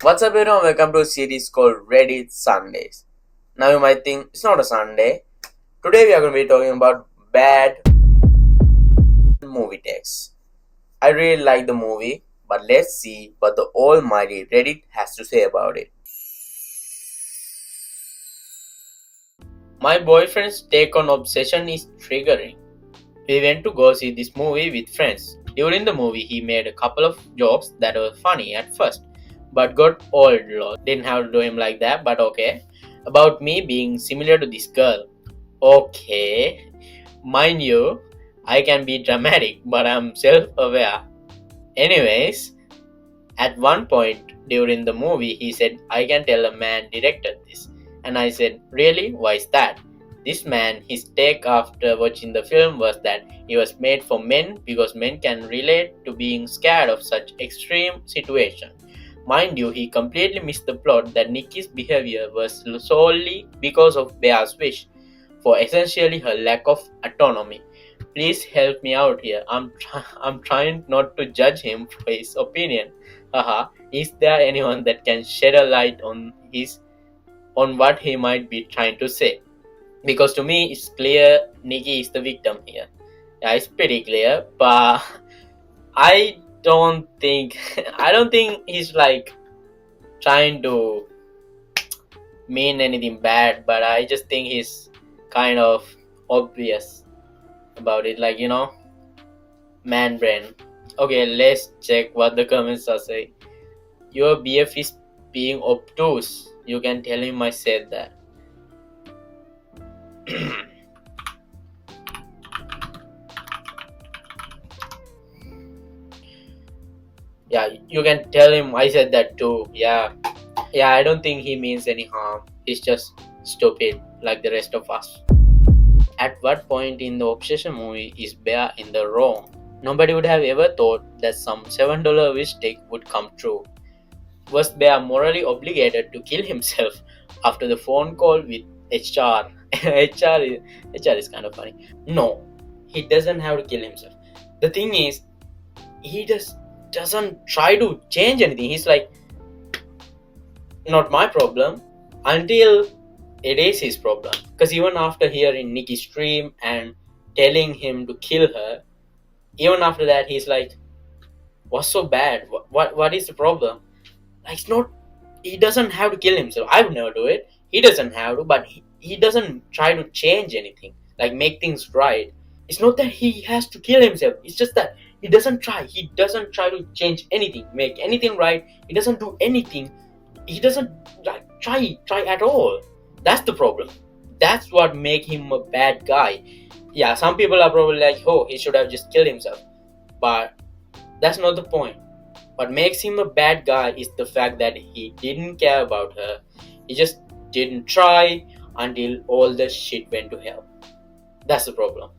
What's up, everyone? Welcome to a series called Reddit Sundays. Now, you might think it's not a Sunday. Today, we are going to be talking about bad movie takes. I really like the movie, but let's see what the almighty Reddit has to say about it. My boyfriend's take on obsession is triggering. We went to go see this movie with friends. During the movie, he made a couple of jokes that were funny at first, but got old. Lol. Didn't have to do him like that, but okay. About me being similar to this girl. Okay. Mind you, I can be dramatic, but I'm self aware. Anyways, at one point during the movie, he said, I can tell a man directed this. And I said, really? Why is that? This man, his take after watching the film was that it was made for men because men can relate to being scared of such extreme situations. Mind you, he completely missed the plot that Nikki's behavior was solely because of Bea's wish for essentially her lack of autonomy. Please help me out here. I'm trying not to judge him for his opinion. Haha. Is there anyone that can shed a light on what he might be trying to say? Because to me it's clear Nikki is the victim here. Yeah, it's pretty clear, but I don't think I don't think he's like trying to mean anything bad, but I just think he's kind of obvious about it, like man brain. Okay, let's check what the comments are saying. Your BF is being obtuse. You can tell him I said that. Yeah, you can tell him I said that too. Yeah, I don't think he means any harm. He's just stupid like the rest of us. At what point in the Obsession movie is Bear in the wrong? Nobody would have ever thought that some $7 wish take would come true. Was Bear morally obligated to kill himself after the phone call with HR? HR is kind of funny. No, he doesn't have to kill himself. The thing is, he just doesn't try to change anything. He's like, not my problem until it is his problem. Because even after hearing Nikki's dream and telling him to kill her, even after that, he's like, what's so bad? What is the problem? Like, it's not, he doesn't have to kill himself. I would never do it. He doesn't have to, but he doesn't try to change anything, like make things right. It's not that he has to kill himself. It's just that he doesn't try. He doesn't try to change anything, make anything right. He doesn't do anything. He doesn't like try at all. That's the problem. That's what make him a bad guy. Yeah, some people are probably like, oh, he should have just killed himself, but that's not the point. What makes him a bad guy is the fact that he didn't care about her. He just didn't try until all the shit went to hell. That's the problem.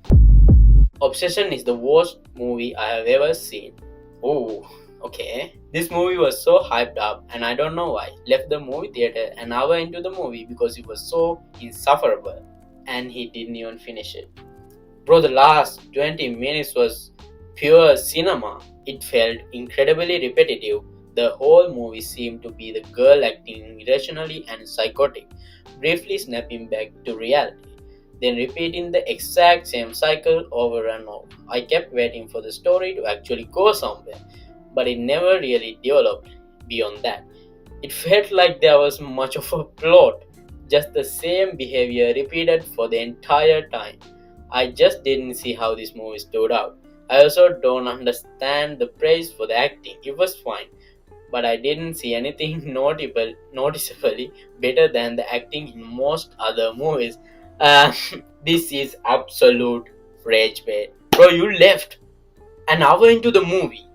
Obsession is the worst movie I have ever seen. Oh, okay. This movie was so hyped up, and I don't know why. Left the movie theater an hour into the movie because it was so insufferable, and he didn't even finish it. Bro, the last 20 minutes was pure cinema. It felt incredibly repetitive. The whole movie seemed to be the girl acting irrationally and psychotic, briefly snapping back to reality, then repeating the exact same cycle over and over. I kept waiting for the story to actually go somewhere, but it never really developed beyond that. It felt like there was much of a plot, just the same behavior repeated for the entire time. I just didn't see how this movie stood out. I also don't understand the praise for the acting. It was fine, but I didn't see anything noticeably better than the acting in most other movies. Uh, this is absolute rage bait. Bro, you left an hour into the movie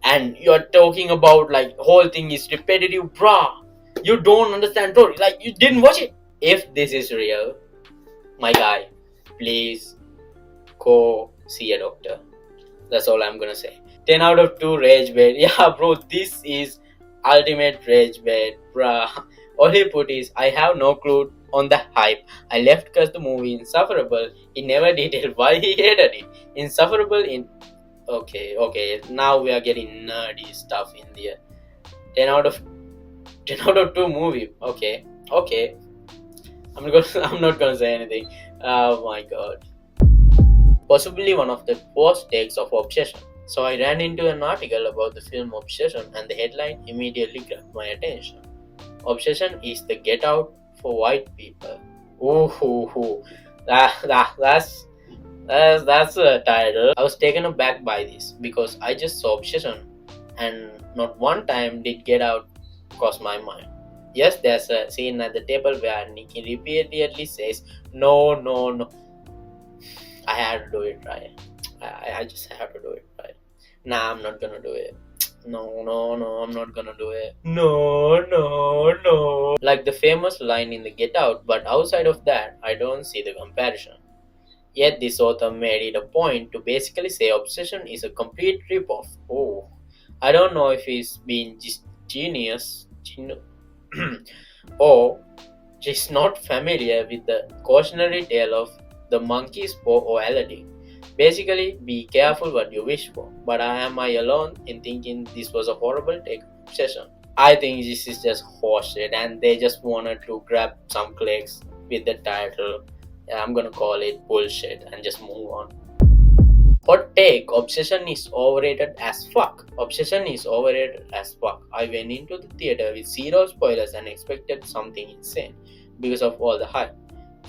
and you're talking about like whole thing is repetitive, bruh. You don't understand, bro. Like you didn't watch it. If this is real, my guy, please go see a doctor. That's all I'm gonna say. 10 out of 2 rage bait. Yeah, bro, this is ultimate rage bait, bruh. All he put is, I have no clue on the hype. I left because the movie Insufferable. He never detailed why he hated it. Insufferable in. Okay, now we are getting nerdy stuff in there. 10 out of 10 out of 2 movie. Okay. Okay. I'm not gonna say anything. Oh my god. Possibly one of the worst takes of Obsession. So I ran into an article about the film Obsession and the headline immediately grabbed my attention. Obsession is the get out for white people. Ooh, hoo, hoo. That's a title. I was taken aback by this because I just saw Obsession and not one time did Get Out cross my mind. Yes, there's a scene at the table where Nikki repeatedly says, "No, no, no." I had to do it right. I just have to do it right. Nah, I'm not gonna do it. No, no, no, I'm not gonna do it. No, no, no. Like the famous line in the Get Out, but outside of that, I don't see the comparison. Yet this author made it a point to basically say Obsession is a complete ripoff. Oh, I don't know if he's been just or just not familiar with the cautionary tale of the monkey's paw orality. Basically, be careful what you wish for. But am I alone in thinking this was a horrible take on Obsession? I think this is just horseshit and they just wanted to grab some clicks with the title. Yeah, I'm gonna call it bullshit and just move on. Hot take, Obsession is overrated as fuck. Obsession is overrated as fuck. I went into the theater with zero spoilers and expected something insane because of all the hype.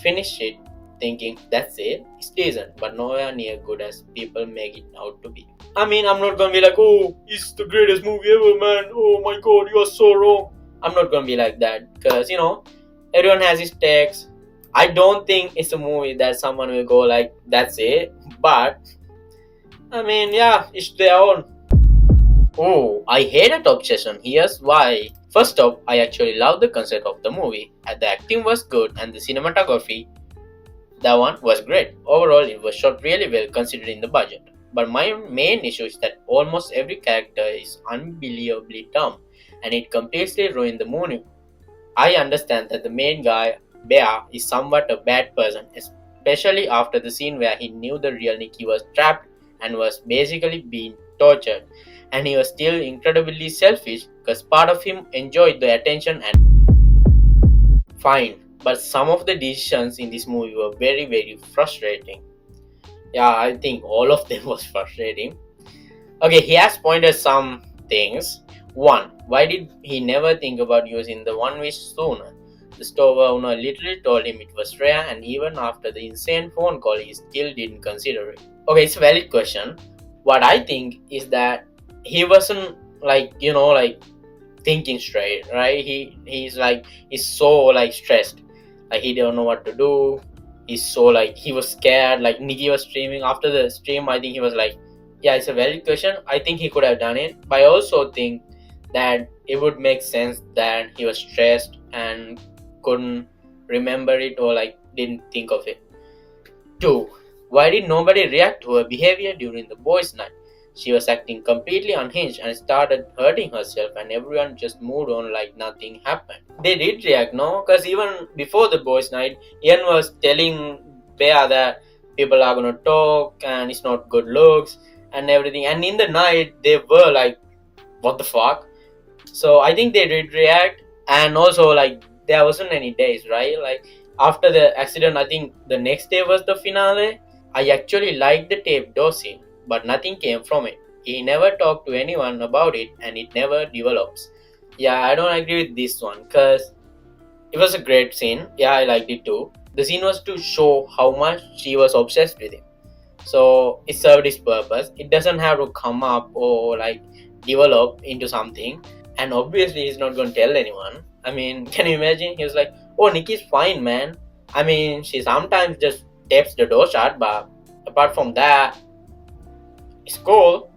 Finished it thinking that's it's decent, but nowhere near good as people make it out to be. I mean, I'm not gonna be like, oh, it's the greatest movie ever, man. Oh my god, you are so wrong. I'm not gonna be like that because, everyone has his takes. I don't think it's a movie that someone will go like, that's it. But, I mean, yeah, it's their own. Oh, I hated Obsession. Here's why. First off, I actually loved the concept of the movie. The acting was good and the cinematography, that one was great. Overall, it was shot really well considering the budget. But my main issue is that almost every character is unbelievably dumb and it completely ruined the movie. I understand that the main guy, Bear, is somewhat a bad person, especially after the scene where he knew the real Nikki was trapped and was basically being tortured. And he was still incredibly selfish because part of him enjoyed the attention and fine. But some of the decisions in this movie were very, very frustrating. Yeah, I think all of them was frustrating. Okay, he has pointed some things. One, why did he never think about using the one wish sooner? The store owner literally told him it was rare, and even after the insane phone call, he still didn't consider it. Okay, it's a valid question. What I think is that he wasn't thinking straight, right? He's so stressed, he don't know what to do. He's so he was scared. Like Nikki was streaming after the stream. I think he was like, yeah, it's a valid question. I think he could have done it, but I also think that it would make sense that he was stressed and couldn't remember it or didn't think of it. 2. Why did nobody react to her behavior during the boys' night? She was acting completely unhinged and started hurting herself, and everyone just moved on like nothing happened. They did react, no? Because even before the boys' night, Ian was telling Bea that people are gonna talk and it's not good looks and everything. And in the night, they were like, what the fuck? So I think they did react, and also there wasn't any days, right? After the accident, I think the next day was the finale. I actually liked the tape door scene, but nothing came from it. He never talked to anyone about it and it never develops. Yeah, I don't agree with this one because it was a great scene. Yeah, I liked it too. The scene was to show how much she was obsessed with him. So it served its purpose. It doesn't have to come up or develop into something. And obviously, he's not going to tell anyone. I mean, can you imagine? He was like, oh, Nikki's fine, man. I mean, she sometimes just tapes the door shut, but apart from that, it's cool.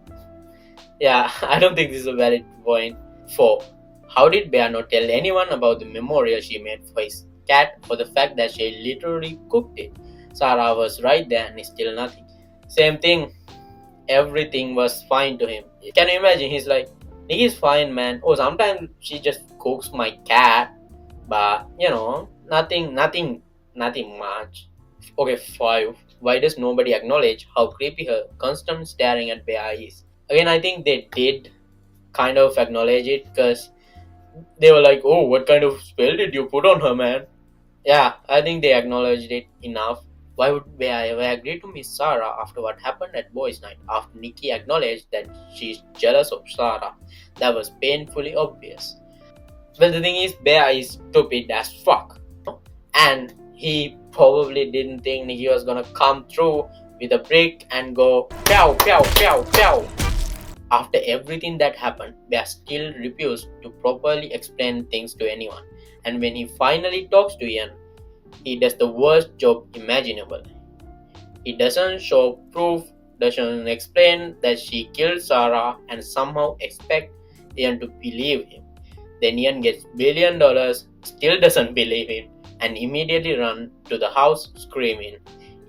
Yeah, I don't think this is a valid point. 4. How did Bear not tell anyone about the memorial she made for his cat or the fact that she literally cooked it? Sarah was right there and still nothing. Same thing. Everything was fine to him. Can you imagine? He's like, Nikki's fine, man. Oh, sometimes she just cooks my cat, but nothing much. Okay, 5. Why does nobody acknowledge how creepy her constant staring at Bea is? Again, I think they did kind of acknowledge it because they were like, "Oh, what kind of spell did you put on her, man?" Yeah, I think they acknowledged it enough. Why would they ever agree to miss Sarah after what happened at boys' night? After Nikki acknowledged that she's jealous of Sarah, that was painfully obvious. Well, the thing is, Bear is stupid as fuck, and he probably didn't think Nikki was gonna come through with a brick and go pow pow pow pow. After everything that happened, Bear still refused to properly explain things to anyone. And when he finally talks to Ian, he does the worst job imaginable. He doesn't show proof, doesn't explain that she killed Sarah, and somehow expect Ian to believe him. Then Ian gets $1 billion, still doesn't believe him, and immediately run to the house screaming,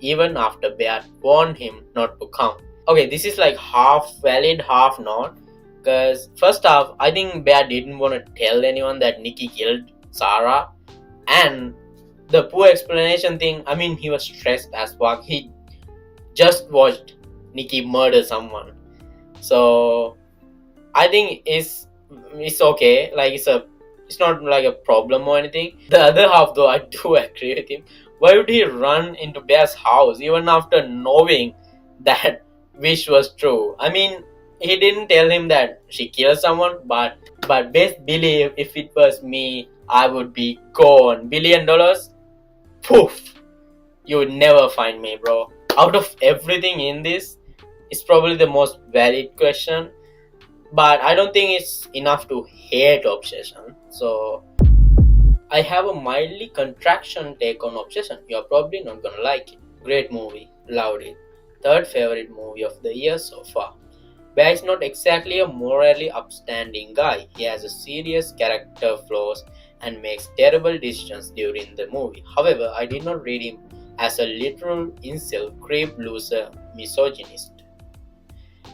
even after Bear warned him not to come. Okay, this is like half valid, half not. Because first off, I think Bear didn't want to tell anyone that Nikki killed Sarah, and the poor explanation thing. I mean, he was stressed as fuck. He just watched Nikki murder someone, so I think it's okay. Like it's not like a problem or anything. The other half, though, I do agree with him. Why would he run into Bear's house even after knowing that wish was true? I mean, he didn't tell him that she killed someone, but best believe if it was me, I would be gone. $1 billion, poof, you would never find me, bro. Out of everything in this, it's probably the most valid question, but I don't think it's enough to hate Obsession. So I have a mildly contraction take on Obsession. You're probably not gonna like it. Great movie, loved it. Third favorite movie of the year so far. Bear is not exactly a morally upstanding guy. He has a serious character flaws and makes terrible decisions during the movie. However, I did not read him as a literal incel, creep, loser, misogynist.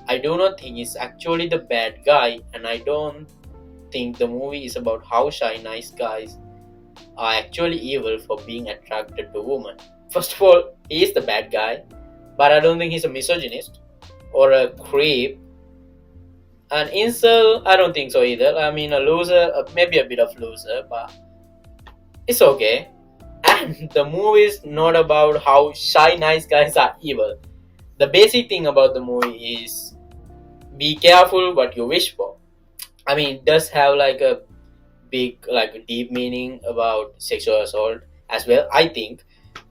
I do not think he's actually the bad guy, and I don't think the movie is about how shy nice guys are actually evil for being attracted to women. First of all, he is the bad guy, but I don't think he's a misogynist or a creep. An incel, I don't think so either. I mean, a loser, maybe a bit of loser, but it's okay. And the movie is not about how shy nice guys are evil. The basic thing about the movie is be careful what you wish for. I mean, it does have like a big, like a deep meaning about sexual assault as well, I think.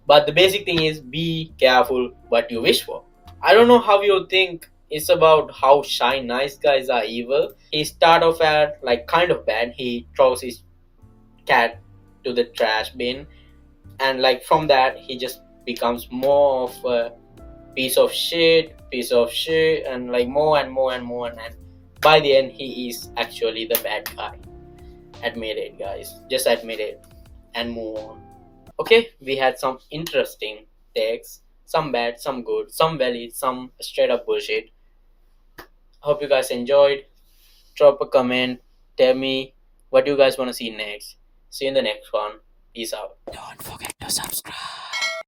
But the basic thing is be careful what you wish for. I don't know how you think it's about how shy nice guys are evil. He start off at like kind of bad. He throws his cat to the trash bin, and like from that he just becomes more of a piece of shit, and like more and more and more, and by the end he is actually the bad guy. Admit it, guys. Just admit it and move on. Okay, we had some interesting takes, some bad, some good, some valid, some straight up bullshit. Hope you guys enjoyed. Drop a comment, tell me what you guys want to see next. See you in the next one. Peace out. Don't forget to subscribe.